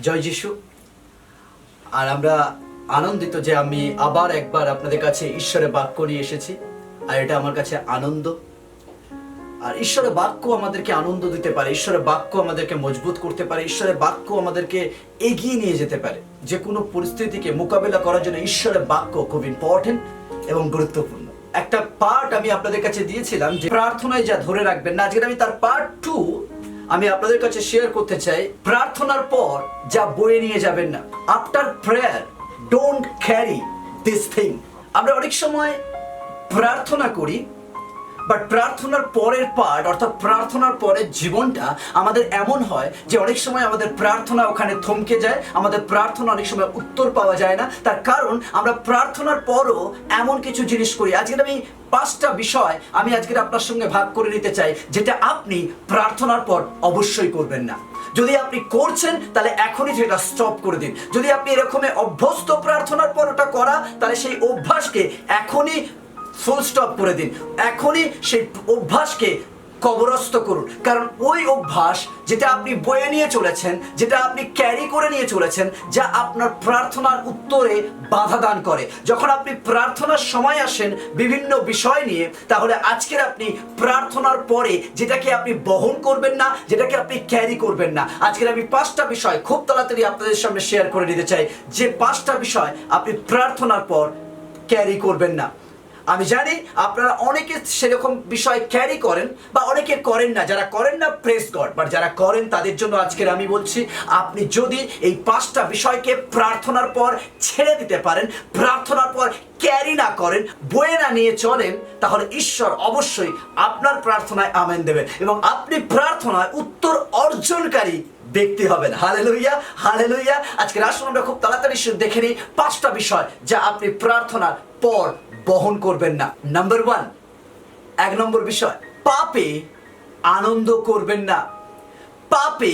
জয় যিশু। আর আমরা আনন্দিত যে আমি আবার একবার আপনাদের কাছে ঈশ্বরের বাক্য নিয়ে এসেছি, আর এটা আমার কাছে আনন্দ। আর ঈশ্বরের বাক্য আমাদেরকে আনন্দ দিতে পারে, ঈশ্বরের বাক্য আমাদেরকে মজবুত করতে পারে, ঈশ্বরের বাক্য আমাদেরকে এগিয়ে নিয়ে যেতে পারে। যে কোনো পরিস্থিতিকে মোকাবেলা করার জন্য ঈশ্বরের বাক্য খুব ইম্পর্টেন্ট এবং গুরুত্বপূর্ণ। একটা পার্ট আমি আপনাদের কাছে দিয়েছিলাম যে প্রার্থনায় যা ধরে রাখবেন না, আজকে আমি তার পার্ট 2 আমি আপনাদের কাছে শেয়ার করতে চাই। প্রার্থনার পর যা বয়ে নিয়ে যাবেন না, after prayer don't carry this thing. আমরা অনেক সময় প্রার্থনা করি, বাট প্রার্থনার পরের পার্ট অর্থাৎ প্রার্থনার পরের জীবনটা আমাদের এমন হয় যে অনেক সময় আমাদের প্রার্থনা ওখানে থমকে যায়, আমাদের প্রার্থনা অনেক সময় উত্তর পাওয়া যায় না। তার কারণ আমরা প্রার্থনার পরও এমন কিছু জিনিস করি। আজকে আমি 5টা বিষয় আমি আজকে আপনার সঙ্গে ভাগ করে নিতে চাই, যেটা আপনি প্রার্থনার পর অবশ্যই করবেন না। যদি আপনি করছেন তাহলে এখনই সেটা স্টপ করে দিন। যদি আপনি এরকমই অভ্যস্ত প্রার্থনার পর ওটা করা, তাহলে সেই অভ্যাসকে এখনই ফুল স্টপ করে দিন, এখনই সেই অভ্যাসকে কবরস্থ করুন। কারণ ওই অভ্যাস যেটা আপনি বয়ে নিয়ে চলেছেন, যেটা আপনি ক্যারি করে নিয়ে চলেছেন, যা আপনার প্রার্থনার উত্তরে বাধা দান করে। যখন আপনি প্রার্থনার সময় আসেন বিভিন্ন বিষয় নিয়ে, তাহলে আজকের আপনি প্রার্থনার পরে যেটাকে আপনি বহন করবেন না, যেটাকে আপনি ক্যারি করবেন না। আজকের আমি 5টা বিষয় খুব তাড়াতাড়ি আপনাদের সামনে শেয়ার করে নিতে চাই, যে 5টা বিষয় আপনি প্রার্থনার পর ক্যারি করবেন না। আমি জানি আপনারা অনেকে সেরকম বিষয় ক্যারি করেন বা অনেকে করেন না। যারা করেন না, প্রেজ গড, বাট যারা করেন তাদের জন্য আজকের আমি বলছি, আপনি যদি এই 5টা বিষয়কে প্রার্থনার পর ছেড়ে দিতে পারেন, প্রার্থনার পর ক্যারি না করেন, বয়ে না নিয়ে চলেন, তাহলে ঈশ্বর অবশ্যই আপনার প্রার্থনায় আমেন দেবেন এবং আপনি প্রার্থনায় উত্তর অর্জনকারী ব্যক্তি হবেন। Hallelujah, hallelujah. আজকে আসুন আমরা খুব তাড়াতাড়ি দেখে নিই 5টা বিষয় যা আপনি প্রার্থনার পর বহন করবেন না। নাম্বার 1, 1 নম্বর বিষয়, পাপে আনন্দ করবেন না। পাপে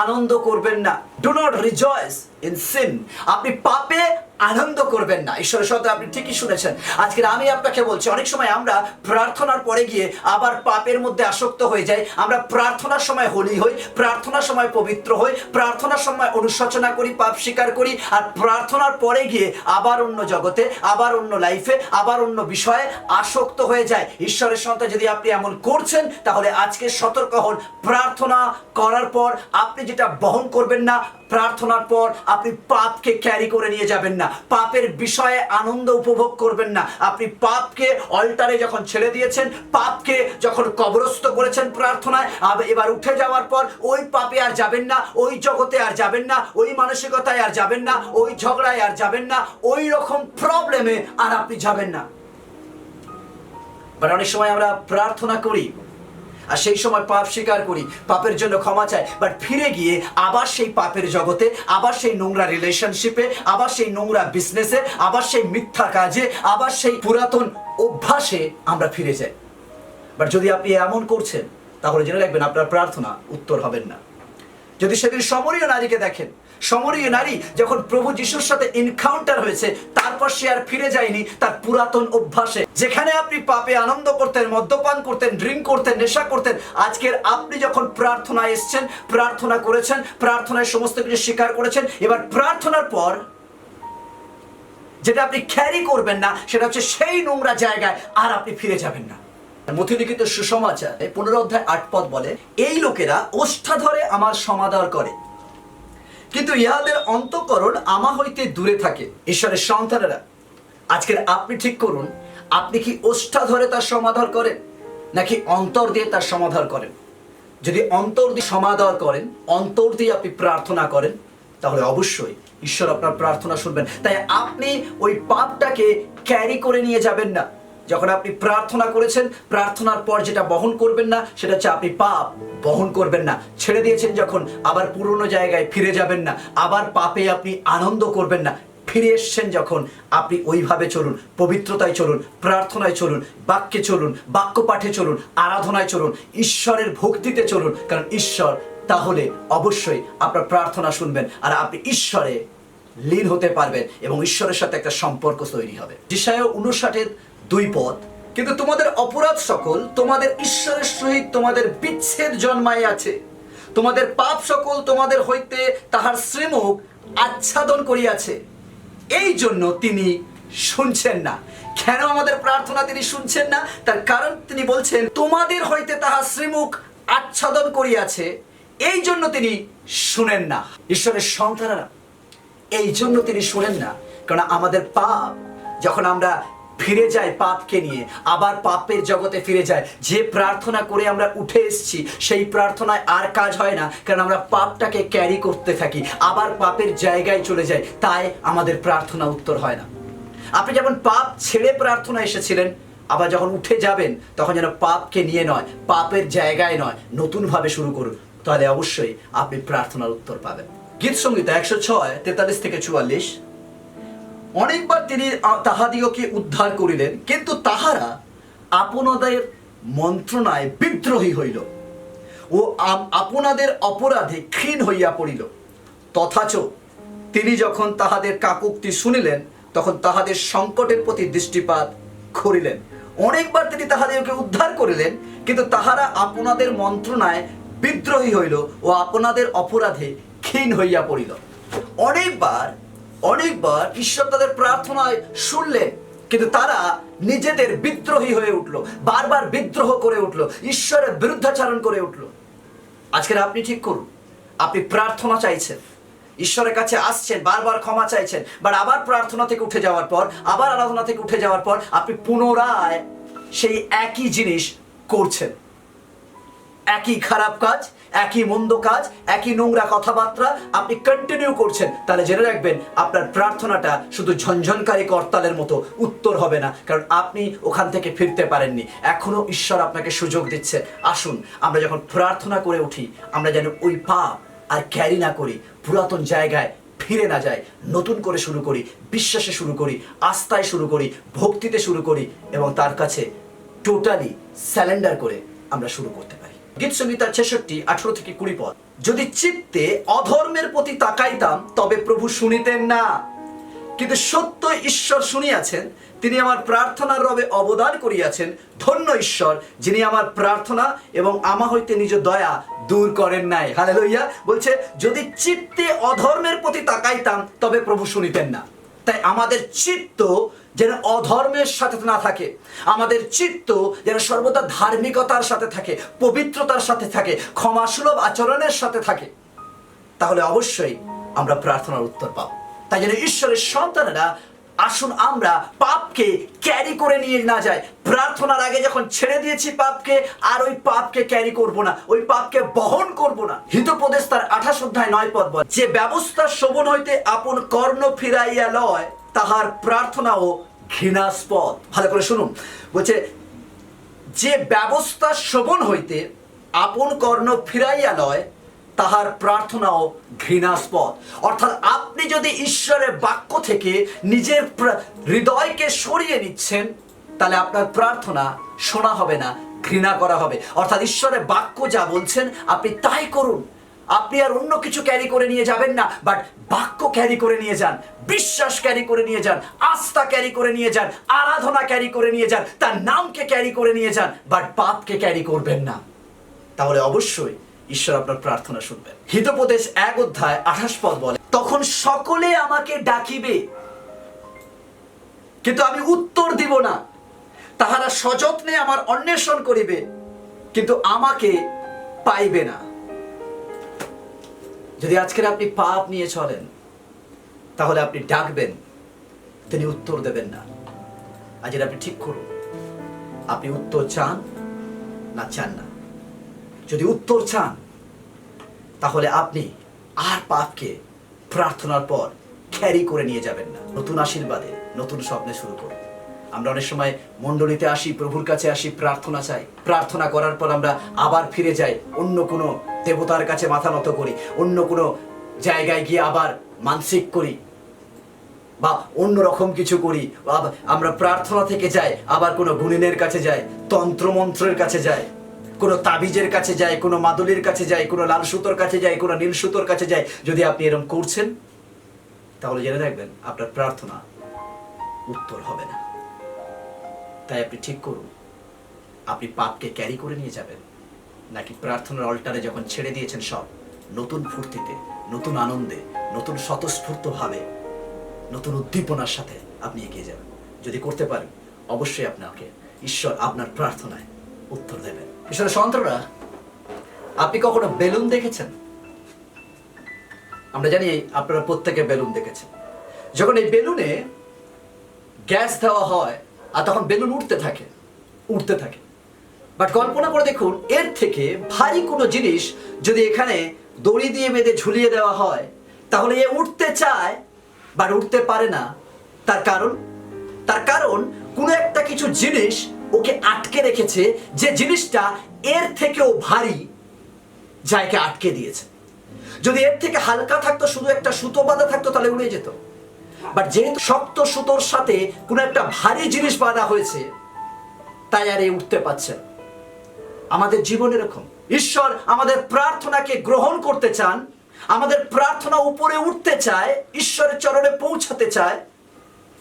আনন্দ করবেন না। Do not rejoice in sin. আপনি পাপে আনন্দ করবেন না। ঈশ্বরের সাথে আপনি ঠিকই শুনেছেন। আজকে আমি আপনাকে বলছি, অনেক সময় আমরা প্রার্থনার পরে গিয়ে আবার পাপের মধ্যে আসক্ত হয়ে যাই। আমরা প্রার্থনার সময় হোলি হই, প্রার্থনার সময় পবিত্র হই, প্রার্থনার সময় অনুশোচনা করি, পাপ স্বীকার করি, আর প্রার্থনার পরে গিয়ে আবার অন্য জগতে, আবার অন্য লাইফে, আবার অন্য বিষয়ে আসক্ত হয়ে যায়। ঈশ্বরের সন্তান, যদি আপনি এমন করছেন, তাহলে আজকে সতর্ক হন। প্রার্থনা করার পর আপনি যেটা বহন করবেন না, প্রার্থনার পর আপনি পাপকে ক্যারি করে নিয়ে যাবেন না, পাপের বিষয়ে আনন্দ উপভোগ করবেন না। আপনি পাপকে অল্টারে যখন ছেড়ে দিয়েছেন, পাপকে যখন কবরস্থ করেছেন প্রার্থনায়, এবার উঠে যাওয়ার পর ওই পাপে আর যাবেন না, ওই জগতে আর যাবেন না, ওই মানসিকতায় আর যাবেন না, ওই ঝগড়ায় আর যাবেন না, ওই রকম প্রবলেমে আর আপনি যাবেন না। বাট অনেক সময় আমরা প্রার্থনা করি আর সেই সময় পাপ স্বীকার করি, পাপের জন্য ক্ষমা চাই, বাট ফিরে গিয়ে আবার সেই পাপের জগতে, আবার সেই নোংরা রিলেশনশিপে, আবার সেই নোংরা বিজনেসে, আবার সেই মিথ্যা কাজে, আবার সেই পুরাতন অভ্যাসে আমরা ফিরে যাই। বাট যদি আপনি এমন করছেন, তাহলে জেনে রাখবেন আপনার প্রার্থনা উত্তর হবেন না। যদি সেদিন সমরীয় নারীকে দেখেন, সমরীয় নারী যখন প্রভু যিশুর সাথে এনকাউন্টার হয়েছে, তারপর সে আর ফিরে যায়নি তার পুরাতন অভ্যাসে। যেখানে আপনি পাপে আনন্দ করতেন, মদ্যপান করতেন, ড্রিঙ্ক করতেন, নেশা করতেন, আজকের আপনি যখন প্রার্থনায় এসছেন, প্রার্থনা করেছেন, প্রার্থনায় সমস্ত কিছু স্বীকার করেছেন, এবার প্রার্থনার পর যেটা আপনি ক্যারি করবেন না, সেটা হচ্ছে সেই নোংরা জায়গায় আর আপনি ফিরে যাবেন না। মথি লিখিত সুসমাচার 15 অধ্যায় 8 পদ বলে, এই লোকেরা ওষ্ঠা ধরে আমার সমাদর করে, কিন্তু ইহাদের অন্তঃকরণ আমা হইতে দূরে থাকে। ঈশ্বরের সন্তানেরা, আজকের আপনি ঠিক করুন, আপনি কি ওষ্ঠা ধরে তার সমাদর করেন, নাকি অন্তর দিয়ে তার সমাদর করেন? যদি অন্তর দিয়ে সমাদর করেন, অন্তর দিয়ে আপনি প্রার্থনা করেন, তাহলে অবশ্যই ঈশ্বর আপনার প্রার্থনা শুনবেন। তাই আপনি ওই পাপটাকে ক্যারি করে নিয়ে যাবেন না। যখন আপনি প্রার্থনা করেছেন, প্রার্থনার পর যেটা বহন করবেন না, সেটা হচ্ছে আপনি পাপ বহন করবেন না। ছেড়ে দিয়েছেন যখন, আবার পুরনো জায়গায় ফিরে যাবেন না, আবার পাপে আপনি আনন্দ করবেন না। ফিরে এসছেন যখন, আপনি ওইভাবে চলুন, পবিত্রতায় চলুন, প্রার্থনায় চলুন, বাক্যে চলুন, বাক্য পাঠে চলুন, আরাধনায় চলুন, ঈশ্বরের ভক্তিতে চলুন। কারণ ঈশ্বর তাহলে অবশ্যই আপনার প্রার্থনা শুনবেন, আর আপনি ঈশ্বরে লীন হতে পারবেন এবং ঈশ্বরের সাথে একটা সম্পর্ক তৈরি হবে। যেসায়া 59:2 পদ, কিন্তু তোমাদের অপরাধ সকল তোমাদের ঈশ্বরের সহিত তোমাদের বিচ্ছেদ জন্মায় আছে, তোমাদের পাপ সকল তোমাদের হইতে তাহার শ্রীমুখ আচ্ছাদন করিয়াছে, এই জন্য তিনি শুনছেন না। কেন আমাদের প্রার্থনা তিনি শুনছেন না? তার কারণ তিনি বলছেন তোমাদের হইতে তাহার শ্রীমুখ আচ্ছাদন করিয়াছে, এই জন্য তিনি শুনেন না। ঈশ্বরের সন্তানেরা, এই জন্য তিনি শুনেন না, কারণ আমাদের পাপ, যখন আমরা ফিরে যাই পাপকে নিয়ে, আবার পাপের জগতে ফিরে যায়, যে প্রার্থনা করে আমরা উঠে এসেছি সেই প্রার্থনায় আর কাজ হয় না, কারণ আমরা পাপটাকে ক্যারি করতে থাকি, আবার পাপের জায়গায় চলে যাই, তাই আমাদের প্রার্থনা উত্তর হয় না। আপনি যেমন পাপ ছেড়ে প্রার্থনা এসেছিলেন, আবার যখন উঠে যাবেন তখন যেন পাপকে নিয়ে নয়, পাপের জায়গায় নয়, নতুনভাবে শুরু করুন, তাহলে অবশ্যই আপনি প্রার্থনার উত্তর পাবেন। গীত সংহিতা 106 43 থেকে 44। অনেকবার তিনি তাহাদিগকে উদ্ধার করিলেন, কিন্তু তাহারা আপনাদের মন্ত্রণায় বিদ্রোহী হইল ও আপনাদের অপরাধে ক্ষীণ হইয়া পড়িল। তথাচ তিনি যখন তাহাদের কাকুক্তি শুনিলেন, তখন তাহাদের সংকটের প্রতি দৃষ্টিপাত করিলেন। অনেকবার তিনি তাহাদেরকে উদ্ধার করিলেন, কিন্তু তাহারা আপনাদের মন্ত্রণায় বিদ্রোহী হইল ও আপনাদের অপরাধে ক্ষীণ হইয়া পড়িল। অনেকবার ঈশ্বর তাদের প্রার্থনায় শুনলেন, কিন্তু তারা নিজেদের বিদ্রোহী হয়ে উঠল, বারবার বিদ্রোহ করে উঠল, ঈশ্বরের বিরুদ্ধাচরণ করে উঠল। আজকের আপনি ঠিক করুন, আপনি প্রার্থনা চাইছেন, ঈশ্বরের কাছে আসছেন, বারবার ক্ষমা চাইছেন, বাট আবার প্রার্থনা থেকে উঠে যাওয়ার পর, আবার আরাধনা থেকে উঠে যাওয়ার পর আপনি পুনরায় সেই একই জিনিস করছেন, একই খারাপ কাজ, একই মন্দ কাজ, একই নোংরা কথাবার্তা আপনি কন্টিনিউ করছেন, তাহলে জেনে রাখবেন আপনার প্রার্থনাটা শুধু ঝনঝনকারী করতালের মতো উত্তর হবে না, কারণ আপনি ওখান থেকে ফিরতে পারেননি। এখনো ঈশ্বর আপনাকে সুযোগ দিচ্ছে। আসুন আমরা যখন প্রার্থনা করে উঠি, আমরা যেন ওই পাপ আর ক্যারি না করি, পুরাতন জায়গায় ফিরে না যাই, নতুন করে শুরু করি, বিশ্বাসে শুরু করি, আস্থায় শুরু করি, ভক্তিতে শুরু করি, এবং তার কাছে টোটালি স্যালেন্ডার করে আমরা শুরু করতে পারি। গীত সংহিতা 66 18 থেকে 20 পদ। যদি চিত্তে অধর্মের প্রতি তাকাইতাম, তবে প্রভু শুনিতেন না, কিন্তু সত্য ঈশ্বর শুনিয়াছেন, তিনি আমার প্রার্থনার রবে অবদান করিয়াছেন। ধন্য ঈশ্বর, যিনি আমার প্রার্থনা এবং আমা হইতে নিজ দয়া দূর করেন নাই। হালেলুয়া। বলছে যদি চিত্তে অধর্মের প্রতি তাকাইতাম, তবে প্রভু শুনিতেন না। তাই আমাদের চিত্ত যেন অধর্মের সাথে না থাকে, আমাদের চিত্ত যেন সর্বদা ধার্মিকতার সাথে থাকে, পবিত্রতার সাথে থাকে, ক্ষমাসুলভ আচরণের সাথে থাকে, তাহলে অবশ্যই আমরা প্রার্থনার উত্তর পাবো। তাই জন্য ঈশ্বরের সন্তানেরা, আসুন আমরা পাপকে ক্যারি করে নিয়ে না যাই। প্রার্থনার আগে যখন ছেড়ে দিয়েছি পাপকে, আর ওই পাপকে ক্যারি করব না, ওই পাপকে বহন করব না। হিতোপদেশ তার 28 অধ্যায় 9 পদ বলে, যে ব্যবস্থা শোভন হইতে আপন কর্ণ ফিরাইয়া লয়, তাহার প্রার্থনাও ঘৃণাস্পদ। ভালো করে শুনুন, বলছে যে ব্যবস্থা শোভন হইতে আপন কর্ণ ফিরাইয়া লয়, তাহার প্রার্থনাও ঘৃণাস্পদ। অর্থাৎ আপনি যদি ঈশ্বরের বাক্য থেকে নিজের হৃদয়কে সরিয়ে নিচ্ছেন, তাহলে আপনার প্রার্থনা শোনা হবে না, ঘৃণা করা হবে। অর্থাৎ ঈশ্বরের বাক্য যা বলছেন আপনি তাই করুন। আপনি আর অন্য কিছু ক্যারি করে নিয়ে যাবেন না, বাট বাক্য ক্যারি করে নিয়ে যান, বিশ্বাস ক্যারি করে নিয়ে যান, আস্থা ক্যারি করে নিয়ে যান, আরাধনা ক্যারি করে নিয়ে যান, তার নামকে ক্যারি করে নিয়ে যান, বাট পাপকে ক্যারি করবেন না। তাহলে অবশ্যই ঈশ্বর আপনার প্রার্থনা শুনবেন। হিতোপদেশ 1 অধ্যায় 28 পদ বলে, তখন সকলে আমাকে ডাকিবে, কিন্তু আমি উত্তর দিব না। তাহারা সযত্নে আমার অন্বেষণ করিবে, কিন্তু আমাকে পাইবে না। যদি আজকের আপনি পাপ নিয়ে চলেন, তাহলে আপনি ডাকবেন, তিনি উত্তর দেবেন না। আজ আপনি ঠিক করুন, আপনি উত্তর চান না চান না। যদি উত্তর চান, তাহলে আপনি আর পাপকে প্রার্থনার পর ক্যারি করে নিয়ে যাবেন না। নতুন আশীর্বাদে, নতুন স্বপ্নে শুরু করুন। আমরা অনেক সময় মণ্ডলীতে আসি, প্রভুর কাছে আসি, প্রার্থনা চাই, প্রার্থনা করার পর আমরা আবার ফিরে যাই, অন্য কোনো দেবতার কাছে মাথা নত করি, অন্য কোনো জায়গায় গিয়ে আবার মানসিক করি, বা অন্য রকম কিছু করি। আমরা প্রার্থনা থেকে যাই, আবার কোনো গুণিনের কাছে যাই, তন্ত্রমন্ত্রের কাছে যাই, কোনো তাবিজের কাছে যাই, কোনো মাদুলির কাছে যাই, কোনো লাল সুতোর কাছে যাই, কোনো নীল সুতোর কাছে যাই। যদি আপনি এরকম করছেন, তাহলে জেনে রাখবেন আপনার প্রার্থনা উত্তর হবে না। তাই আপনি ঠিক করুন, আপনি পাপকে ক্যারি করে নিয়ে যাবেন, নাকি প্রার্থনার অল্টারে যখন ছেড়ে দিয়েছেন সব, নতুন ফুর্তিতে, নতুন আনন্দে, নতুন স্বতঃস্ফূর্তভাবে, নতুন উদ্দীপনার সাথে আপনি এগিয়ে যাবেন? যদি করতে পারেন, অবশ্যই আপনাকে ঈশ্বর আপনার প্রার্থনায় উত্তর দেবেন। ঈশ্বরের সন্তানরা, আপনি কখনো বেলুন দেখেছেন? আমরা জানি আপনারা প্রত্যেকে বেলুন দেখেছেন। যখন এই বেলুনে গ্যাস দেওয়া হয় আর তখন বেলুন উঠতে থাকে। বাট কল্পনা করে দেখুন, এর থেকে ভারী কোনো জিনিস যদি এখানে দড়ি দিয়ে বেঁধে ঝুলিয়ে দেওয়া হয়, তাহলে এ উঠতে চায় বাট উঠতে পারে না। তার কারণ কোনো একটা কিছু জিনিস ওকে আটকে রেখেছে, যে জিনিসটা এর থেকেও ভারী, যা একে আটকে দিয়েছে। যদি এর থেকে হালকা থাকতো, শুধু একটা সুতো বাঁধা থাকতো, তাহলে উড়ে যেত। বাট যেহেতু শক্ত সুতোর সাথে কোনো একটা ভারী জিনিস বাঁধা হয়েছে, তাই আর এই উঠতে পারছে না। আমাদের জীবন এরকম। ঈশ্বর আমাদের প্রার্থনাকে গ্রহণ করতে চান, আমাদের প্রার্থনা উপরে উঠতে চায়, ঈশ্বরের চরণে পৌঁছাতে চায়,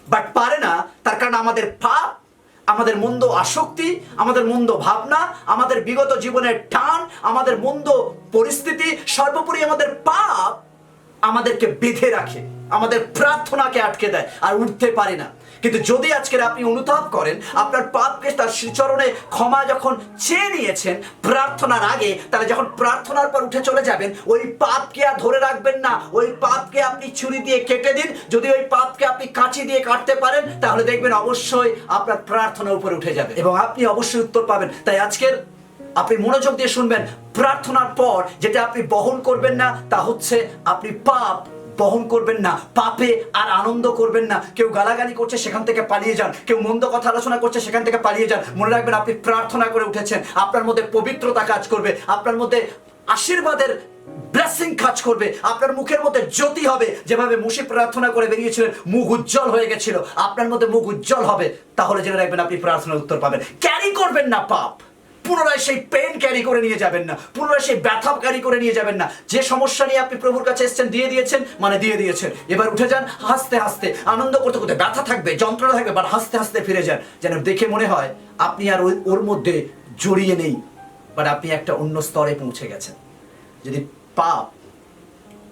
বাট পারে না। তার কারণ আমাদের পাপ, আমাদের মন্দ আসক্তি, আমাদের মন্দ ভাবনা, আমাদের বিগত জীবনের টান, আমাদের মন্দ পরিস্থিতি, সর্বোপরি আমাদের পাপ আমাদেরকে বেঁধে রাখে, আমাদের প্রার্থনাকে আটকে দেয়, আর উঠতে পারে না। কিন্তু যদি আজকের আপনি অনুতাপ করেন, আপনার পাপকে তার শ্রীচরণে ক্ষমা যখন চেয়ে নিয়েছেন প্রার্থনার আগে, তাহলে যখন প্রার্থনার পর উঠে চলে যাবেন, ওই পাপকে আর ধরে রাখবেন না। ওই পাপকে আপনি ছুরি দিয়ে কেটে দিন। যদি ওই পাপকে আপনি কাঁচি দিয়ে কাটতে পারেন, তাহলে দেখবেন অবশ্যই আপনার প্রার্থনা উপরে উঠে যাবে এবং আপনি অবশ্যই উত্তর পাবেন। তাই আজকের আপনি মনোযোগ দিয়ে শুনবেন। প্রার্থনার পর যেটা আপনি বহন করবেন না, তা হচ্ছে আপনি পাপ বহন করবেন না, পাপে আর আনন্দ করবেন না। কেউ গালাগালি করছে, সেখান থেকে পালিয়ে যান। কেউ মন্দ কথা আলোচনা করছে, সেখান থেকে পালিয়ে যান। মনে রাখবেন, আপনি প্রার্থনা করে উঠেছেন। আপনার মধ্যে পবিত্রতা কাজ করবে, আপনার মধ্যে আশীর্বাদের ব্লেসিং কাজ করবে, আপনার মুখের মধ্যে জ্যোতি হবে। যেভাবে মুশি প্রার্থনা করে বেরিয়েছিলেন, মুখ উজ্জ্বল হয়ে গেছিল, আপনার মধ্যে মুখ উজ্জ্বল হবে। তাহলে জেনে রাখবেন, আপনি প্রার্থনার উত্তর পাবেন। ক্যারি করবেন না পাপ, পুনরায় সেই পেন ক্যারি করে নিয়ে যাবেন না, পুনরায় সেই ব্যথা ক্যারি করে নিয়ে যাবেন না। যে সমস্যা নিয়ে আপনি প্রভুর কাছে এসেছেন, দিয়ে দিয়েছেন। এবার উঠে যান হাসতে হাসতে, আনন্দ করতে করতে। ব্যথা থাকবে, যন্ত্রণা থাকবে, বাট হাসতে হাসতে ফিরে যান। যেন দেখে মনে হয় আপনি আর ওর মধ্যে জড়িয়ে নেই, বাট আপনি একটা অন্য স্তরে পৌঁছে গেছেন। যদি পাপ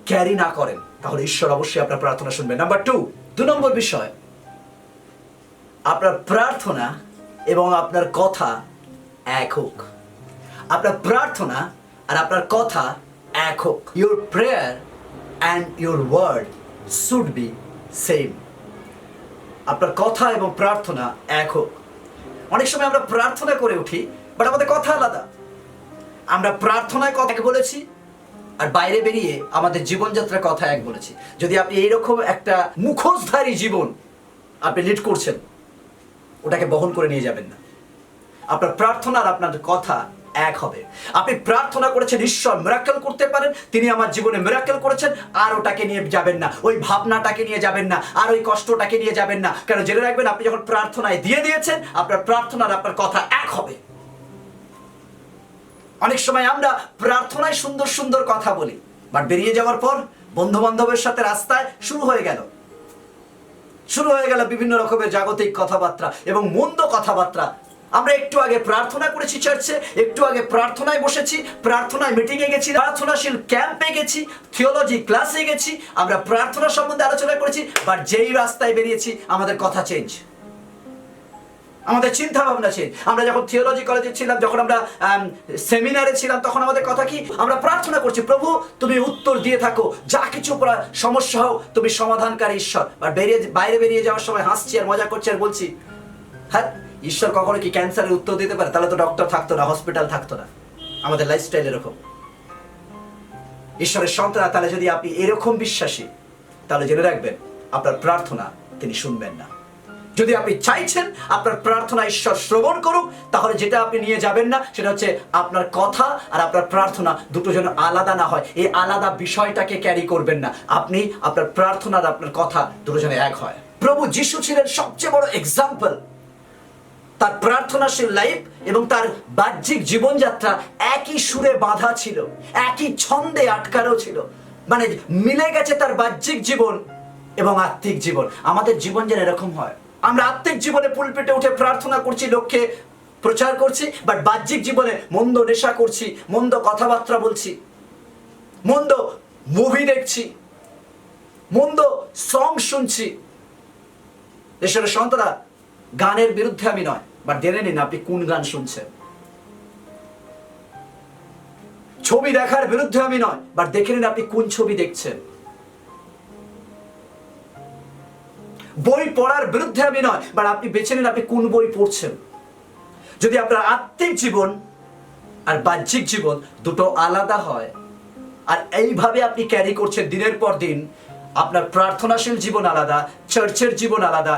ক্যারি না করেন, তাহলে ঈশ্বর অবশ্যই আপনার প্রার্থনা শুনবেন। নাম্বার 2 নম্বর বিষয়, আপনার প্রার্থনা এবং আপনার কথা এক হোক। আপনার প্রার্থনা আর আপনার কথা এক হোক। Your prayer and your word should be same. আপনার কথা এবং প্রার্থনা এক হোক। অনেক সময় আমরা প্রার্থনা করে উঠি, বাট আমাদের কথা আলাদা। আমরা প্রার্থনায় কথা এক বলেছি, আর বাইরে বেরিয়ে আমাদের জীবনযাত্রার কথা এক বলেছি। যদি আপনি এইরকম একটা মুখোশধারী জীবন আপনি লিড করছেন, ওটাকে বহন করে নিয়ে যাবেন না। আপনার প্রার্থনা আর আপনার কথা এক হবে। আপনি প্রার্থনা করেছেন ঈশ্বর মিরাকেল করতে পারেন, তিনি আমার জীবনে মিরাকেল করেছেন, আর ওটাকে নিয়ে যাবেন না, ওই ভাবনাটাকে নিয়ে যাবেন না, আর ওই কষ্টটাকে নিয়ে যাবেন না। কারণ জেনে রাখবেন, আপনি যখন প্রার্থনায় দিয়ে দিয়েছেন, আপনার প্রার্থনা আর আপনার কথা এক হবে। অনেক সময় আমরা প্রার্থনায় সুন্দর সুন্দর কথা বলি, বাট বেরিয়ে যাওয়ার পর বন্ধু বান্ধবের সাথে রাস্তায় শুরু হয়ে গেল বিভিন্ন রকমের জাগতিক কথাবার্তা এবং মন্দ কথাবার্তা। আমরা একটু আগে প্রার্থনা করেছি চার্চে, একটু আগে প্রার্থনায় বসেছি, প্রার্থনায় মিটিংয়ে গেছি, প্রার্থনাশীল ক্যাম্পে গেছি, থিওলজি ক্লাসে গেছি, আমরা প্রার্থনা সম্বন্ধে আলোচনা করেছি, বাট যেই রাস্তায় বেরিয়েছি আমাদের কথা চেঞ্জ, আমাদের চিন্তা ভাবনা চেঞ্জ। আমরা যখন থিওলজি কলেজে ছিলাম, যখন আমরা সেমিনারে ছিলাম, তখন আমাদের কথা কি? আমরা প্রার্থনা করছি, প্রভু তুমি উত্তর দিয়ে থাকো, যা কিছু সমস্যা হোক তুমি সমাধানকারী ঈশ্বর। আর বাইরে বেরিয়ে যাওয়ার সময় হাসছি আর মজা করছি আর বলছি, হ্যাঁ ঈশ্বর কখনো কি ক্যান্সারের উত্তর দিতে পারে? তাহলে তো ডক্টর থাকতো না, হসপিটাল থাকতো না। আমাদের লাইফস্টাইল এরকম। ঈশ্বরের সন্তান, তাহলে যদি আপনি এরকম বিশ্বাসী, তাহলে জেনে রাখবেন আপনার প্রার্থনা তিনি শুনবেন না। যদি আপনি চাইছেন আপনার প্রার্থনা ঈশ্বর শ্রবণ করুক, তাহলে যেটা আপনি নিয়ে যাবেন না, সেটা হচ্ছে আপনার কথা আর আপনার প্রার্থনা দুটো যেন আলাদা না হয়। এই আলাদা বিষয়টাকে ক্যারি করবেন না। আপনি আপনার প্রার্থনা আর আপনার কথা দুটো যেন এক হয়। প্রভু যিশু ছিলেন সবচেয়ে বড় এক্সাম্পল। তার প্রার্থনাশীল লাইফ এবং তার বাহ্যিক জীবনযাত্রা একই সুরে বাঁধা ছিল, একই ছন্দে আটকানো ছিল। মানে মিলে গেছে তার বাহ্যিক জীবন এবং আত্মিক জীবন। আমাদের জীবন যেন এরকম হয়। আমরা আত্মিক জীবনে পুলপিটে উঠে প্রার্থনা করছি, লোককে প্রচার করছি, বাট বাহ্যিক জীবনে মন্দ নেশা করছি, মন্দ কথাবার্তা বলছি, মন্দ মুভি দেখছি, মন্দ সং শুনছি। ঈশ্বরের সন্তানরা, গানের বিরুদ্ধে আমি নয়, বাট জেনে নিন আপনি কোন গান শুনছেন। ছবি দেখার বিরুদ্ধে আমি নয়, বাট দেখে নিন আপনি কোন ছবি দেখছেন। বই পড়ার বিরুদ্ধে আমি নয়, বাট আপনি বেছে নিন আপনি কোন বই পড়ছেন। যদি আপনার আত্মিক জীবন আর বাহ্যিক জীবন দুটো আলাদা হয়, আর এইভাবে আপনি ক্যারি করছেন দিনের পর দিন, আপনার প্রার্থনাশীল জীবন আলাদা, চার্চের জীবন আলাদা,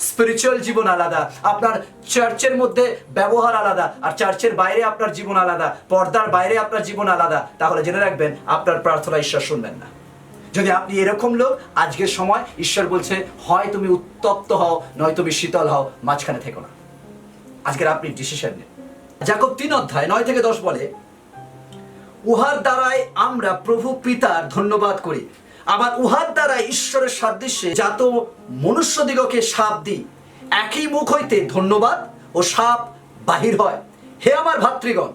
স্পিরিচুয়াল জীবন আলাদা, আপনার চার্চের মধ্যে ব্যবহার আলাদা, আর চার্চের বাইরে আপনার জীবন আলাদা, পর্দার বাইরে আপনার জীবন আলাদা, তাহলে জেনে রাখবেন আপনার প্রার্থনা ঈশ্বর শুনবেন না। যদি আপনি এরকম লোক, আজকের সময় ঈশ্বর বলছে হয় তুমি উত্তপ্ত হও, নয় তুমি শীতল হও, মাঝখানে থেকো না। আজকের আপনি ডিসিশন নিন। যাকব 3:9-10 বলে, উহার দ্বারাই আমরা প্রভু পিতার ধন্যবাদ করি, আবার উহার দ্বারা ঈশ্বরের সাদৃশ্যে জাত মনুষ্যদিগকে শাপ দিই, একই মুখ হইতে ধন্যবাদ ও শাপ বাহির হয়। হে আমার ভাতৃগণ,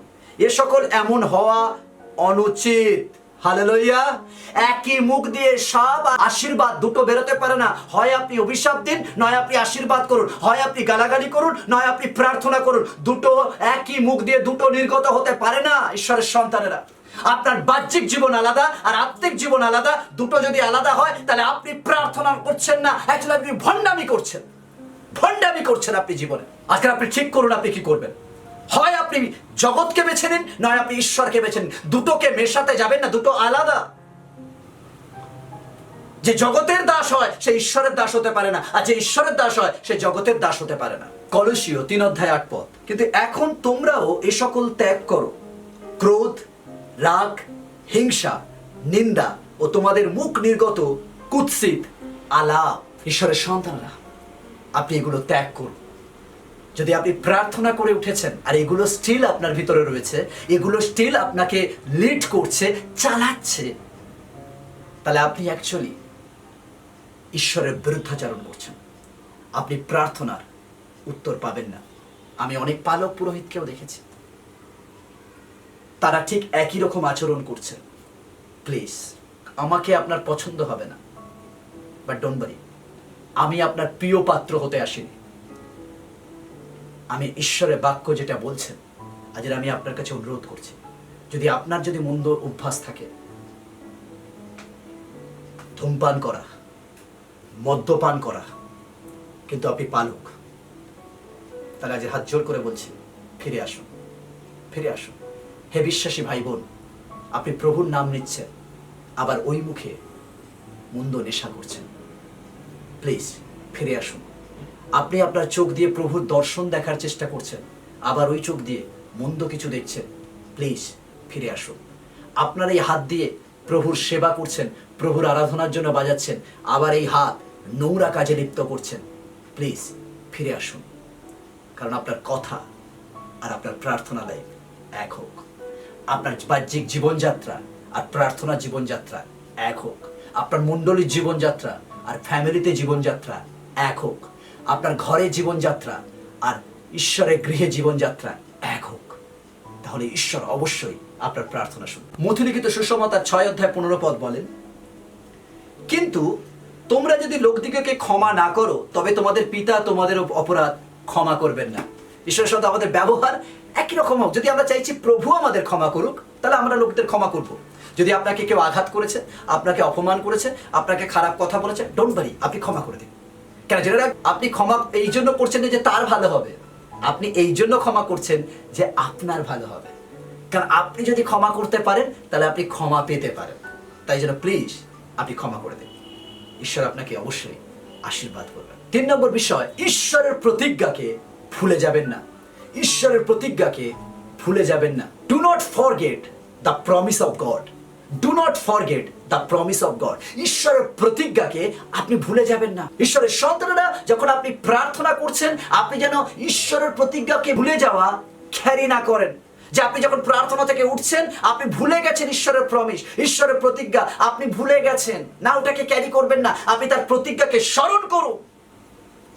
এ সকল এমন হওয়া অনুচিত। হালেলুয়া। একই মুখ দিয়ে শাপ আর আশীর্বাদ দুটো বেরোতে পারে না। হয় আপনি অভিশাপ দিন, নয় আপনি আশীর্বাদ করুন, হয় আপনি গালাগালি করুন, নয় আপনি প্রার্থনা করুন। দুটো একই মুখ দিয়ে দুটো নির্গত হতে পারে না ঈশ্বরের সন্তানেরা। আপনার বাহ্যিক জীবন আলাদা আর আত্মিক জীবন আলাদা। দুটো যদি আলাদা হয় তাহলে আপনি প্রার্থনা করছেন না, অ্যাকচুয়ালি আপনি ভণ্ডামি করছেন। ভণ্ডামি করছেন আপনি জীবনে। আজকে আপনি ঠিক করুন আপনি কি করবেন। হয় আপনি জগৎকে বেছে নিন, নয় আপনি ঈশ্বরকে বেছে নিন। দুটোকে মেশাতে যাবেন না, দুটো আলাদা। যে জগতের দাস হয় সে ঈশ্বরের দাস হতে পারে না, আর যে ঈশ্বরের দাস হয় সে জগতের দাস হতে পারে না। কলসীয় 3:8। কিন্তু এখন তোমরাও এ সকল ত্যাগ করো, ক্রোধ, রাগ, হিংসা, নিন্দা ও তোমাদের মুখ নির্গত কুৎসিত আলাপ। ঈশ্বরের সন্তানরা, আপনি এগুলো ত্যাগ করুন। যদি আপনি প্রার্থনা করে উঠেছেন আর এগুলো স্টিল আপনার ভিতরে রয়েছে, এগুলো স্টিল আপনাকে লিড করছে, চালাচ্ছে, তাহলে আপনি অ্যাকচুয়ালি ঈশ্বরের বিরুদ্ধাচরণ করছেন। আপনি প্রার্থনার উত্তর পাবেন না। আমি অনেক পালক পুরোহিতকেও দেখেছি, তারা ঠিক একই রকম আচরণ করছে। প্লিজ, আমাকে আপনার পছন্দ হবে না, বাট ডোন্ট ওয়ারি, আমি আপনার প্রিয় পাত্র হতে আসিনি। আমি ঈশ্বরের বাক্য যেটা বলছেন, আজ আমি আপনার কাছে অনুরোধ করছি, যদি আপনার যদি মন্দ অভ্যাস থাকে, ধূমপান করা, মদ্যপান করা, কিন্তু আপনি পালক, তাহলে আজ হাত জোর করে বলছি, ফিরে আসুন, ফিরে আসুন। হে বিশ্বাসী ভাই বোন, আপনি প্রভুর নাম নিচ্ছেন, আবার ওই মুখে মন্দ নেশা করছেন। প্লিজ ফিরে আসুন। আপনি আপনার চোখ দিয়ে প্রভুর দর্শন দেখার চেষ্টা করছেন, আবার ওই চোখ দিয়ে মন্দ কিছু দেখছেন। প্লিজ ফিরে আসুন। আপনার এই হাত দিয়ে প্রভুর সেবা করছেন, প্রভুর আরাধনার জন্য বাজাচ্ছেন, আবার এই হাত নোংরা কাজে লিপ্ত করছেন। প্লিজ ফিরে আসুন, কারণ আপনার কথা আর আপনার প্রার্থনা লাইফ এক হোক। আপনার বাহ্যিক জীবনযাত্রা আর প্রার্থনা জীবনযাত্রা এক হোক। আপনার মণ্ডলীর জীবনযাত্রা আর ফ্যামিলিতে জীবনযাত্রা এক হোক। আপনার ঘরে জীবনযাত্রা আর ঈশ্বরের গৃহে জীবনযাত্রা এক হোক। তাহলে ঈশ্বর অবশ্যই আপনার প্রার্থনা শুনুন। মথিলিখিত সুসমাচার 6:15 বলেন, কিন্তু তোমরা যদি লোকদিগকে ক্ষমা না করো, তবে তোমাদের পিতা তোমাদের অপরাধ ক্ষমা করবেন না। ঈশ্বরের সাথে আমাদের ব্যবহার একই রকম হোক। যদি আমরা চাইছি প্রভু আমাদের ক্ষমা করুক, তাহলে আমরা লোকদের ক্ষমা করব। যদি আপনাকে কেউ আঘাত করেছে, আপনাকে অপমান করেছে, আপনাকে খারাপ কথা বলেছে, ডোন্ট ওয়ারি, আপনি ক্ষমা করে দিন। কেন? যেটা আপনি ক্ষমা এই জন্য করছেন যে তার ভালো হবে, আপনি এই জন্য ক্ষমা করছেন যে আপনার ভালো হবে। কারণ আপনি যদি ক্ষমা করতে পারেন, তাহলে আপনি ক্ষমা পেতে পারেন। তাই জন্য প্লিজ আপনি ক্ষমা করে দিন। ঈশ্বর আপনাকে অবশ্যই আশীর্বাদ করবেন। 3 নম্বর বিষয়, ঈশ্বরের প্রতিজ্ঞাকে ভুলে যাবেন না। ঈশ্বরের প্রতিজ্ঞাকে ভুলে যাবেন না। Do not forget the promise of god. Do not forget the promise of god. ঈশ্বরের প্রতিজ্ঞাকে আপনি ভুলে যাবেন না। ঈশ্বরের সন্তানেরা, যখন আপনি প্রার্থনা করছেন, আপনি যেন ঈশ্বরের প্রতিজ্ঞাকে ভুলে যাওয়া ক্যারি না করেন। যে আপনি যখন প্রার্থনা থেকে উঠছেন, আপনি ভুলে গেছেন ঈশ্বরের প্রমিস, ঈশ্বরের প্রতিজ্ঞা আপনি ভুলে গেছেন না, ওটাকে ক্যারি করবেন না। আপনি তার প্রতিজ্ঞাকে স্মরণ করুন।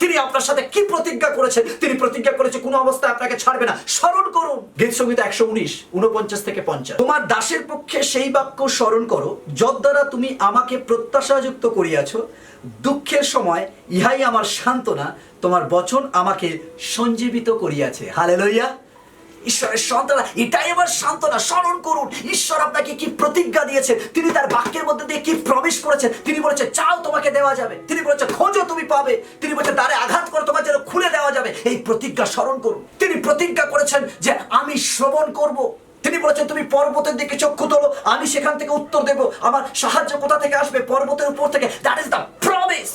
তিনি আপনার সাথে কি প্রতিজ্ঞা করেছেন। তিনি প্রতিজ্ঞা করেছে কোনো অবস্থায় আপনাকে ছাড়বে না। স্মরণ করুন। গীত সংহিতা 119, 49 থেকে 50। তোমার দাসের পক্ষে সেই বাক্য স্মরণ করো, যদ্বারা তুমি আমাকে প্রত্যাশাযুক্ত করিয়াছ। দুঃখের সময় ইহাই আমার সান্ত্বনা, তোমার বচন আমাকে সঞ্জীবিত করিয়াছে। হালেলুয়া। ঈশ্বরের সন্তান, এটাই আমার সান্ত্বনা। স্মরণ করুন ঈশ্বর আপনাকে কি প্রতিজ্ঞা দিয়েছেন। তিনি তার বাক্যের মধ্যে দিয়ে কি প্রমিস করেছেন। তিনি বলেছেন চাও তোমাকে দেওয়া যাবে। তিনি বলেছেন খোঁজো তুমি পাবে। তিনি বলেছেন দ্বারে আঘাত করো তোমার যেন খুলে দেওয়া যাবে। এই প্রতিজ্ঞা স্মরণ করুন। তিনি প্রতিজ্ঞা করেছেন যে আমি শ্রবণ করব। তিনি বলেছেন তুমি পর্বতের দিকে চক্ষু তোলো, আমি সেখান থেকে উত্তর দেব। আমার সাহায্য কোথা থেকে আসবে? পর্বতের উপর থেকে। That is the promise.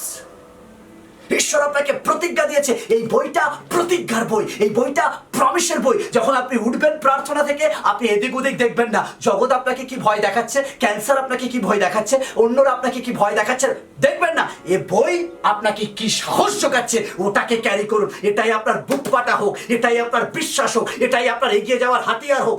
ঈশ্বর আপনাকে প্রতিজ্ঞা দিয়েছে। এই বইটা প্রতিজ্ঞার বই, এই বইটা প্রমিসের বই। যখন আপনি উঠবেন প্রার্থনা থেকে, আপনি এদিক ওদিক দেখবেন না। জগৎ আপনাকে কি ভয় দেখাচ্ছে, ক্যান্সার আপনাকে কি ভয় দেখাচ্ছে, অন্যরা আপনাকে কি ভয় দেখাচ্ছে, দেখবেন না। এ বই আপনাকে কি সাহস যোগাচ্ছে, ওটাকে ক্যারি করুন। এটাই আপনার বুক পাটা হোক, এটাই আপনার বিশ্বাস হোক, এটাই আপনার এগিয়ে যাওয়ার হাতিয়ার হোক।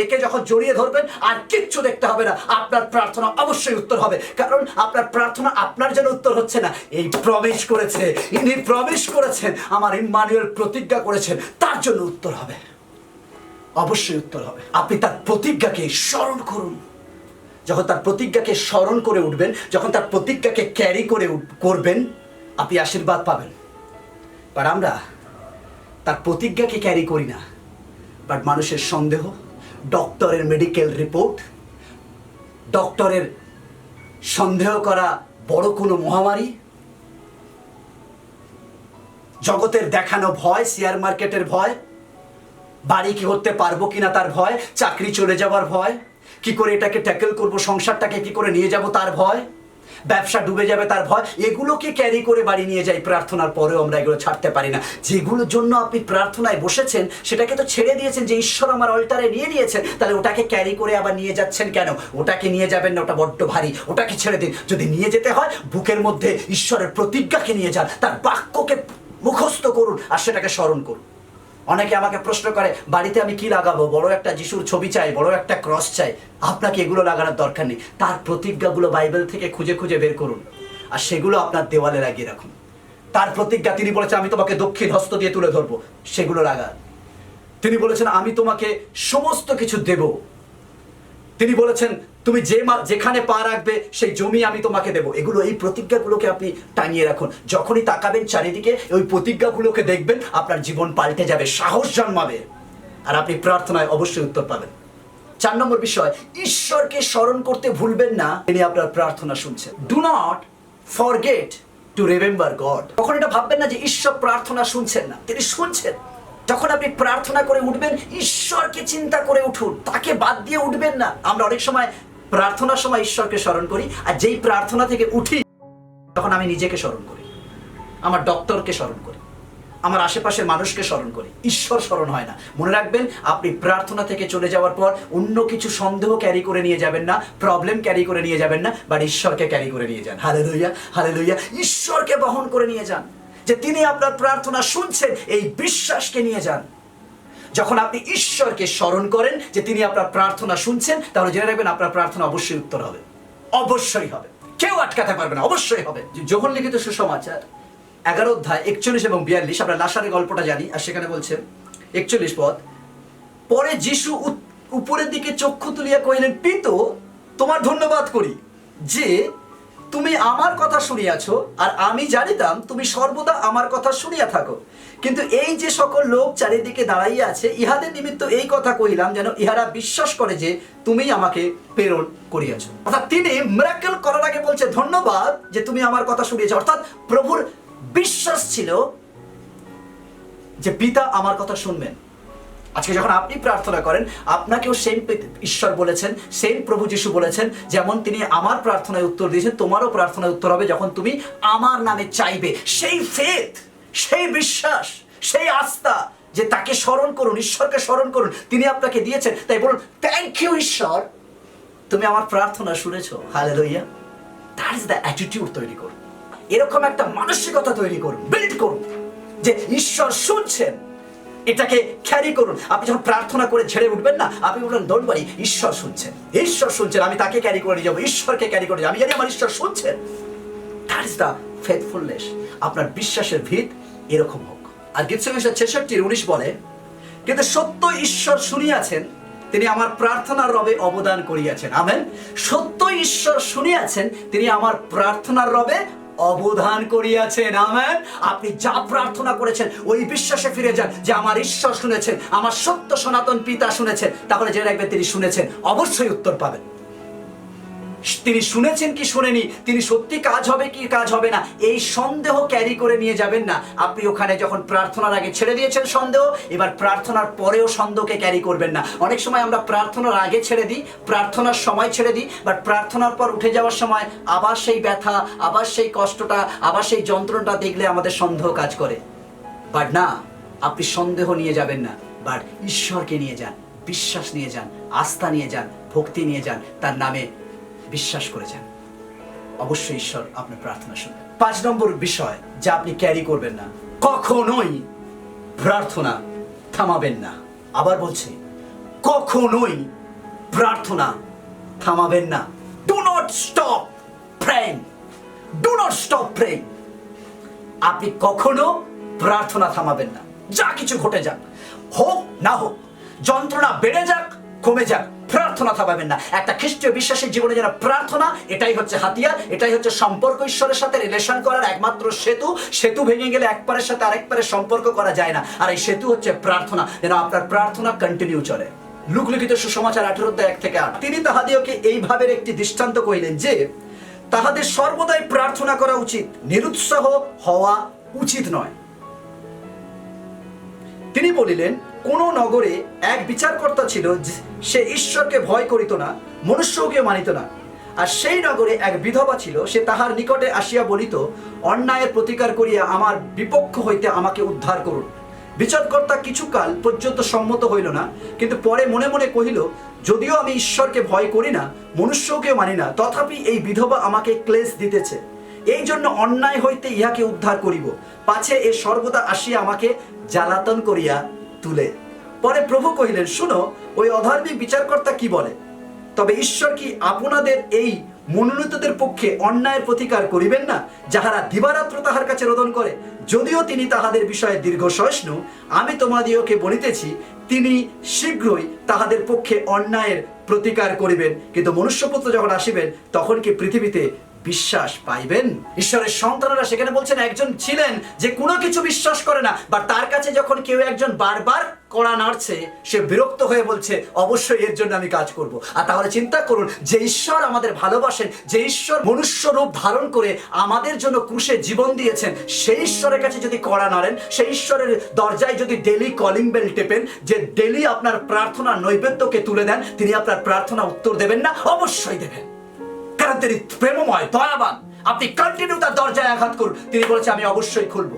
একে যখন জড়িয়ে ধরবেন আর কিচ্ছু দেখতে হবে না। আপনার প্রার্থনা অবশ্যই উত্তর হবে। কারণ আপনার প্রার্থনা আপনার জন্য উত্তর হচ্ছে না, এই প্রমিস করেছে, ইনি প্রমিস করেছেন, আমার ইম্মানুয়েল প্রতিজ্ঞা করেছেন, তার জন্য উত্তর হবে। অবশ্যই উত্তর হবে। আপনি তার প্রতিজ্ঞাকে স্মরণ করুন। যখন তার প্রতিজ্ঞাকে স্মরণ করে উঠবেন, যখন তার প্রতিজ্ঞাকে ক্যারি করে করবেন, আপনি আশীর্বাদ পাবেন। বাট আমরা তার প্রতিজ্ঞাকে ক্যারি করি না। বাট মানুষের সন্দেহ, ডক্টরের মেডিকেল রিপোর্ট, ডক্টরের সন্দেহ করা বড় কোনো মহামারী, জগতের দেখানো ভয়, শেয়ার মার্কেটের ভয়, বাড়ি কি করতে পারবো কিনা তার ভয়, চাকরি চলে যাওয়ার ভয়, কি করে এটাকে ট্যাকেল করবো, সংসারটাকে কি করে নিয়ে যাব তার ভয়, ব্যবসা ডুবে যাবে তার ভয়, এগুলোকে ক্যারি করে বাড়ি নিয়ে যাই। প্রার্থনার পরেও আমরা এগুলো ছাড়তে পারি না। যেগুলোর জন্য আপনি প্রার্থনায় বসেছেন সেটাকে তো ছেড়ে দিয়েছেন, যে ঈশ্বর আমার অল্টারে নিয়ে নিয়েছেন, তাহলে ওটাকে ক্যারি করে আবার নিয়ে যাচ্ছেন কেন? ওটাকে নিয়ে যাবেন না, ওটা বড্ড ভারী, ওটাকে ছেড়ে দিন। যদি নিয়ে যেতে হয় বুকের মধ্যে ঈশ্বরের প্রতিজ্ঞাকে নিয়ে যান, তার বাক্যকে মুখস্থ করুন আর সেটাকে স্মরণ করুন। অনেকে আমাকে প্রশ্ন করে বাড়িতে আমি কি লাগাবো, বড় একটা যিশুর ছবি চাই, বড় একটা ক্রস চাই। আপনাকে এগুলো লাগানোর দরকার নেই। তার প্রতিজ্ঞাগুলো বাইবেল থেকে খুঁজে খুঁজে বের করুন আর সেগুলো আপনার দেওয়ালে লাগিয়ে রাখুন। তার প্রতিজ্ঞা, তিনি বলেছেন আমি তোমাকে দক্ষিণ হস্ত দিয়ে তুলে ধরবো, সেগুলো লাগান। তিনি বলেছেন আমি তোমাকে সমস্ত কিছু দেব। তিনি বলেছেন তুমি যেখানে পা রাখবে সেই জমি আমি তোমাকে দেবো। এগুলো, এই প্রতিজ্ঞাগুলোকে আপনি টাঙিয়ে রাখুন। যখনই তাকাবেন চারিদিকে ওই প্রতিজ্ঞাগুলোকে দেখবেন, আপনার জীবন পাল্টে যাবে, সাহস জন্মাবে আর আপনি প্রার্থনায় অবশ্যই উত্তর পাবেন। 4 নম্বর বিষয়, ঈশ্বরকে স্মরণ করতে ভুলবেন না তিনি আপনার প্রার্থনা শুনছেন। Do not forget to remember god. তখন এটা ভাববেন না যে ঈশ্বর প্রার্থনা শুনছেন না, তিনি শুনছেন। যখন আপনি প্রার্থনা করে উঠবেন, ঈশ্বরকে চিন্তা করে উঠুন, তাকে বাদ দিয়ে উঠবেন না। আমরা অনেক সময় প্রার্থনার সময় ঈশ্বরকে স্মরণ করি, আর যেই প্রার্থনা থেকে উঠি তখন আমি নিজেকে স্মরণ করি, আমার ডক্টরকে স্মরণ করি, আমার আশেপাশের মানুষকে স্মরণ করি। ঈশ্বর স্মরণ হয় না। মনে রাখবেন, আপনি প্রার্থনা থেকে চলে যাওয়ার পর অন্য কিছু সন্দেহ ক্যারি করে নিয়ে যাবেন না, প্রবলেম ক্যারি করে নিয়ে যাবেন না, বাট ঈশ্বরকে ক্যারি করে নিয়ে যান। Hallelujah, hallelujah. ঈশ্বরকে বহন করে নিয়ে যান, যে তিনি আপনার প্রার্থনা শুনছেন, এই বিশ্বাসকে নিয়ে যান। যখন আপনি ঈশ্বরকে স্মরণ করেন যে তিনি আপনার প্রার্থনা শুনছেন, তাহলে জেনে রাখবেন আপনার প্রার্থনা অবশ্যই উত্তর হবে, অবশ্যই হবে, কেউ আটকাতে পারবে না, অবশ্যই হবে। যোহন লিখিত সুসমাচার 11 অধ্যায় 41 এবং 42, আমরা লাসারের গল্পটা জানি, আর সেখানে বলছে 41 পদ, পরে যিশু উপরের দিকে চক্ষু তুলিয়া কহিলেন, পিতো তোমার ধন্যবাদ করি যে তুমি আমার কথা শুনিয়াছ, আর আমি জানিতাম তুমি সর্বদা আমার কথা শুনিয়া থাকো। কিন্তু এই যে সকল লোক চারিদিকে দাঁড়াইয়া আছে, ইহাদের নিমিত্ত এই কথা কহিলাম, যেন ইহারা বিশ্বাস করে যে তুমি আমাকে প্রেরণ করিয়াছ। অর্থাৎ তিনি মিরাকেল করার আগে বলছে ধন্যবাদ যে তুমি আমার কথা শুনিয়েছ। অর্থাৎ প্রভুর বিশ্বাস ছিল যে পিতা আমার কথা শুনবেন। আজকে যখন আপনি প্রার্থনা করেন, আপনাকেও সেম ঈশ্বর বলেছেন, সেম প্রভু যিশু বলেছেন, যেমন তিনি আমার প্রার্থনায় উত্তর দিয়েছেন, তোমারও প্রার্থনায় উত্তর হবে যখন তুমি আমার নামে চাইবে। সেই ফেথ, সেই বিশ্বাস, সেই আস্থা যে তাকে স্মরণ করুন, ঈশ্বরকে স্মরণ করুন, তিনি আপনাকে দিয়েছেন। তাই বলুন, থ্যাংক ইউ ঈশ্বর, তুমি আমার প্রার্থনা শুনেছো। Hallelujah. That is the attitude তৈরি করুন, এরকম একটা মানসিকতা তৈরি করুন, বিল্ড করুন যে ঈশ্বর শুনছেন, এটাকে ক্যারি করুন। আপনি যখন প্রার্থনা করে ছেড়ে উঠবেন না, আপনি বলবেন ডোন্ট ওয়ারি, ঈশ্বর শুনছেন, ঈশ্বর শুনছেন, আমি তাকে ক্যারি করে নিয়ে যাবো, ঈশ্বরকে ক্যারি করে, আমি জানি আমার ঈশ্বর শুনছেন। দ্যাট ইজ দ্য ফেথফুলনেস, আপনার বিশ্বাসের ভিত এরকম হোক। আর গীতসংহিতা 66:19 বলে, কিন্তু সত্য ঈশ্বর শুনিয়াছেন, তিনি আমার প্রার্থনার রবে অবদান করিয়াছেন। আমেন। সত্য ঈশ্বর শুনিয়াছেন, তিনি আমার প্রার্থনার রবে অবদান করিয়াছেন। আমেন। আপনি যা প্রার্থনা করেছেন ওই বিশ্বাসে ফিরে যান যে আমার ঈশ্বর শুনেছেন, আমার সত্য সনাতন পিতা শুনেছেন। তাহলে যে রাখবেন তিনি শুনেছেন, অবশ্যই উত্তর পাবেন। তিনি শুনেছেন কি শুনেনি, তিনি সত্যি কাজ হবে কি কাজ হবে না, এই সন্দেহ ক্যারি করে নিয়ে যাবেন না। আপনি ওখানে যখন প্রার্থনার আগে ছেড়ে দিয়েছেন সন্দেহ, এবার প্রার্থনার পরেও সন্দেহকে ক্যারি করবেন না। অনেক সময় আমরা প্রার্থনার আগে ছেড়ে দিই, প্রার্থনার সময় ছেড়ে দিই, বাট প্রার্থনার পর উঠে যাওয়ার সময় আবার সেই ব্যথা, আবার সেই কষ্টটা, আবার সেই যন্ত্রণাটা দেখলে আমাদের সন্দেহ কাজ করে। বাট না, আপনি সন্দেহ নিয়ে যাবেন না, বাট ঈশ্বরকে নিয়ে যান, বিশ্বাস নিয়ে যান, আস্থা নিয়ে যান, ভক্তি নিয়ে যান, তার নামে বিশ্বাস করে যান। অবশ্যই ঈশ্বর আপনার প্রার্থনা শুনবেন। 5 নম্বর বিষয় যা আপনি ক্যারি করবেন না, কখনোই প্রার্থনা থামাবেন না। আবার বলছি, কখনোই প্রার্থনা থামাবেন না। Do not stop praying, do not stop praying. আপনি কখনো প্রার্থনা থামাবেন না। যা কিছু ঘটে যাক, হোক না হোক, যন্ত্রণা বেড়ে যাক কমে যাক, প্রার্থনা থামাবেন না। একটা খ্রিস্টীয় বিশ্বাসের জীবনে যারা প্রার্থনা, এটাই হচ্ছে হাতিয়ার, এটাই হচ্ছে সম্পর্ক ঈশ্বরের সাথে রিলেশন করার একমাত্র সেতু। সেতু ভেঙে গেলে এক পারের সাথে আরেক পারের সম্পর্ক করা যায় না, আর এই সেতু হচ্ছে প্রার্থনা, যেন আপনার প্রার্থনা কন্টিনিউ চলে। লূকা লিখিত সুসমাচার 18:1-8, তিনি তাহাদিওকে এইভাবে একটি দৃষ্টান্ত কইলেন যে তাহাদের সর্বদাই প্রার্থনা করা উচিত, নিরুৎসাহ হওয়া উচিত নয়। তিনি বলিলেন, কোন নগরে এক বিচারকর্তা ছিল, সে ঈশ্বরকে ভয় করিত না, মনুষ্যকে মানিত না। আর সেই নগরে এক বিধবা ছিল, সে তাহার নিকটে আসিয়া বলিত, অন্যায়ের প্রতিকার করিয়া আমার বিপক্ষ হইতে আমাকে উদ্ধার করুন। বিচারকর্তা কিছুকাল পর্যন্ত সম্মত হইল না, কিন্তু পরে মনে মনে কহিল, যদিও আমি ঈশ্বরকে ভয় করি না, মনুষ্যকে মানি না, তথাপি এই বিধবা আমাকে ক্লেশ দিতেছে। এই জন্য অন্যায় হইতে ইহাকে উদ্ধার করিব, পাছে এ সর্বদা আসিয়া আমাকে জ্বালাতন করিয়া তুলে। পরে প্রভু কহিলেন, শুনো, ওই অধার্মিক বিচারকর্তা কি বলে। তবে ঈশ্বর কি আপনাদের এই মনোনীতদের পক্ষে অন্যায়ের প্রতিকার করিবেন না, যাহারা দিবারাত্র তাহার কাছে রোদন করে? যদিও তিনি তাহাদের বিষয়ে দীর্ঘ সহিষ্ণু, আমি তোমাদিওকে বলিতেছি, তিনি শীঘ্রই তাহাদের পক্ষে অন্যায়ের প্রতিকার করিবেন। কিন্তু মনুষ্যপুত্র যখন আসিবেন, তখন কি পৃথিবীতে বিশ্বাস পাইবেন? ঈশ্বরের সন্তানেরা সেখানে বলছেন, একজন ছিলেন যে কোনো কিছু বিশ্বাস করে না, বা তার কাছে যখন কেউ একজন বারবার কড়া নাড়ছে, সে বিরক্ত হয়ে বলছে, অবশ্যই এর জন্য আমি কাজ করব। আর তাহলে চিন্তা করুন, যে ঈশ্বর আমাদের ভালোবাসেন, যে ঈশ্বর মনুষ্য রূপ ধারণ করে আমাদের জন্য ক্রুশে জীবন দিয়েছেন, সেই ঈশ্বরের কাছে যদি কড়া নাড়েন, সেই ঈশ্বরের দরজায় যদি ডেলি কলিং বেল টেপেন, যে ডেলি আপনার প্রার্থনা নৈবেদ্যকে তুলে দেন, তিনি আপনার প্রার্থনা উত্তর দেবেন না? অবশ্যই দেবেন, কারণ তিনি প্রেমময়, দয়াবান। আপনি কন্টিনিউ তার দরজায় আঘাত করুন, তিনি বলেছে আমি অবশ্যই খুলবো,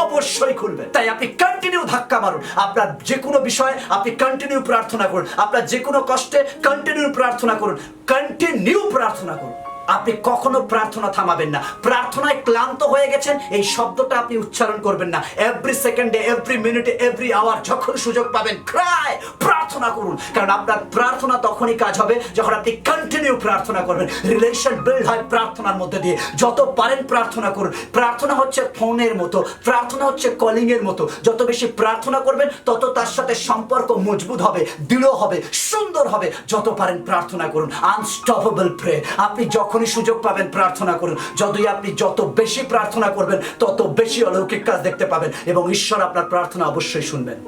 অবশ্যই খুলবেন। তাই আপনি কন্টিনিউ ধাক্কা মারুন, আপনার যে কোনো বিষয়ে আপনি কন্টিনিউ প্রার্থনা করুন, আপনার যে কোনো কষ্টে কন্টিনিউ প্রার্থনা করুন, কন্টিনিউ প্রার্থনা করুন। আপনি কখনো প্রার্থনা থামাবেন না। প্রার্থনায় ক্লান্ত হয়ে গেছেন, এই শব্দটা আপনি উচ্চারণ করবেন না। এভরি সেকেন্ডে, এভরি মিনিটে, এভরি আওয়ার, যখন সুযোগ পাবেন ক্রাই, প্রার্থনা করুন। কারণ আপনার প্রার্থনা তখনই কাজ হবে যখন আপনি কন্টিনিউ প্রার্থনা করবেন। রিলেশন বিল্ড হয় প্রার্থনার মধ্যে দিয়ে। যত পারেন প্রার্থনা করুন। প্রার্থনা হচ্ছে ফোনের মতো, প্রার্থনা হচ্ছে কলিং এর মতো। যত বেশি প্রার্থনা করবেন, তত তার সাথে সম্পর্ক মজবুত হবে, দৃঢ় হবে, সুন্দর হবে। যত পারেন প্রার্থনা করুন। Unstoppable pray. আপনি যখনই সুযোগ পাবেন প্রার্থনা করুন। যদি আপনি যত বেশি প্রার্থনা করবেন, তত বেশি অলৌকিক কাজ দেখতে পাবেন, এবং ঈশ্বর আপনার প্রার্থনা অবশ্যই শুনবেন।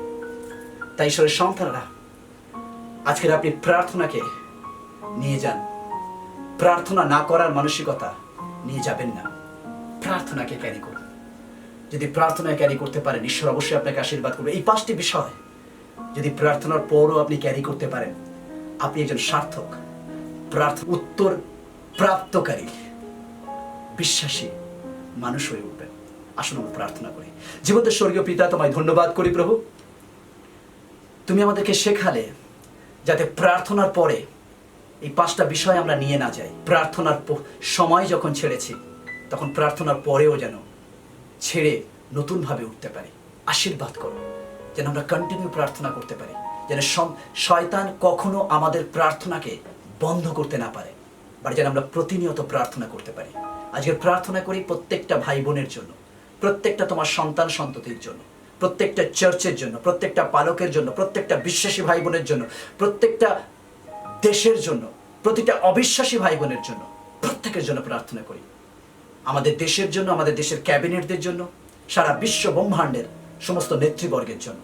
তাই ঈশ্বরের সন্তানরা, আজকের আপনি প্রার্থনাকে নিয়ে যান। প্রার্থনা না করার মানসিকতা নিয়ে যাবেন না, প্রার্থনাকে ক্যারি করুন। যদি প্রার্থনা ক্যারি করতে পারেন, ঈশ্বর অবশ্যই আপনাকে আশীর্বাদ করবে। এই 5টি বিষয় যদি প্রার্থনার পরও আপনি ক্যারি করতে পারেন, আপনি একজন সার্থক প্রার্থনা উত্তর প্রাপ্তকারী বিশ্বাসী মানুষ হয়ে উঠবেন। আসুন আমরা প্রার্থনা করি। জীবনের স্বর্গীয় পিতা, তোমায় ধন্যবাদ করি প্রভু, তুমি আমাদেরকে শেখালে যাতে প্রার্থনার পরে এই 5টা বিষয় আমরা নিয়ে না যাই। প্রার্থনার সময় যখন ছেড়েছি, তখন প্রার্থনার পরেও যেন ছেড়ে নতুনভাবে উঠতে পারি। আশীর্বাদ করো যেন আমরা কন্টিনিউ প্রার্থনা করতে পারি, যেন শয়তান কখনো আমাদের প্রার্থনাকে বন্ধ করতে না পারে, বাট যেন আমরা প্রতিনিয়ত প্রার্থনা করতে পারি। আজকে প্রার্থনা করি প্রত্যেকটা ভাই বোনের জন্য, প্রত্যেকটা তোমার সন্তান সন্ততির জন্য, প্রত্যেকটা চার্চের জন্য, প্রত্যেকটা পালকের জন্য, প্রত্যেকটা বিশ্বাসী ভাই বোনের জন্য, প্রত্যেকটা দেশের জন্য, প্রতিটা অবিশ্বাসী ভাই বোনের জন্য, প্রত্যেকের জন্য প্রার্থনা করি। আমাদের দেশের জন্য, আমাদের দেশের ক্যাবিনেটদের জন্য, সারা বিশ্ব ব্রহ্মাণ্ডের সমস্ত নেতৃবর্গের জন্য,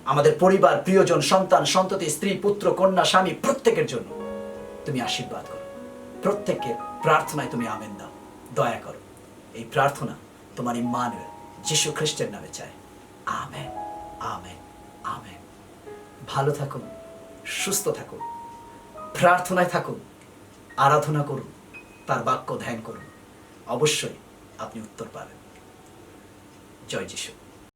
আমাদের পরিবার, প্রিয়জন, সন্তান সন্ততি, স্ত্রী, পুত্র, কন্যা, স্বামী, প্রত্যেকের জন্য তুমি আশীর্বাদ করো। প্রত্যেকের প্রার্থনায় তুমি আমেন দাও, দয়া করো। এই প্রার্থনা তোমার ইম্মানুয়েল যীশু খ্রিস্টের নামে চাই। Amen, amen, amen. ভালো থাকুন, সুস্থ থাকুন, প্রার্থনায় থাকুন, আরাধনা করুন, তার বাক্য ধ্যান করুন। অবশ্যই আপনি উত্তর পাবেন। জয় যীশু।